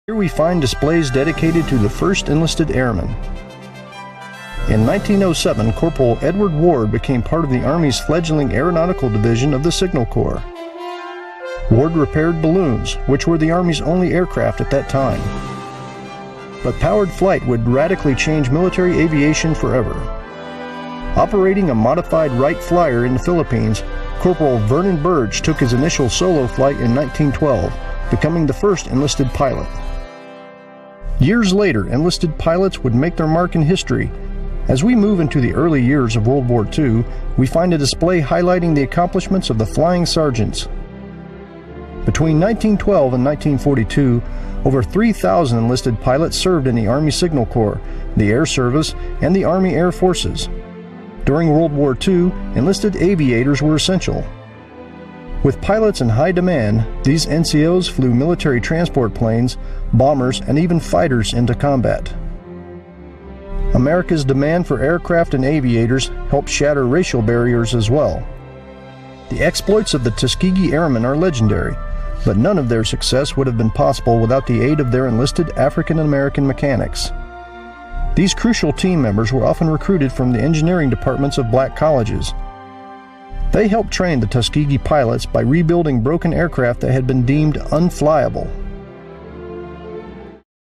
Here we find displays dedicated to the 1st Enlisted Airmen. In 1907, Corporal Edward Ward became part of the Army's fledgling aeronautical division of the Signal Corps. Ward repaired balloons, which were the Army's only aircraft at that time. But powered flight would radically change military aviation forever. Operating a modified Wright Flyer in the Philippines, Corporal Vernon Burge took his initial solo flight in 1912, becoming the first enlisted pilot. Years later, enlisted pilots would make their mark in history. As we move into the early years of World War II, we find a display highlighting the accomplishments of the flying sergeants. Between 1912 and 1942, over 3,000 enlisted pilots served in the Army Signal Corps, the Air Service, and the Army Air Forces. During World War II, enlisted aviators were essential. With pilots in high demand, these NCOs flew military transport planes, bombers, and even fighters into combat. America's demand for aircraft and aviators helped shatter racial barriers as well. The exploits of the Tuskegee Airmen are legendary, but none of their success would have been possible without the aid of their enlisted African American mechanics. These crucial team members were often recruited from the engineering departments of black colleges. They helped train the Tuskegee pilots by rebuilding broken aircraft that had been deemed unflyable.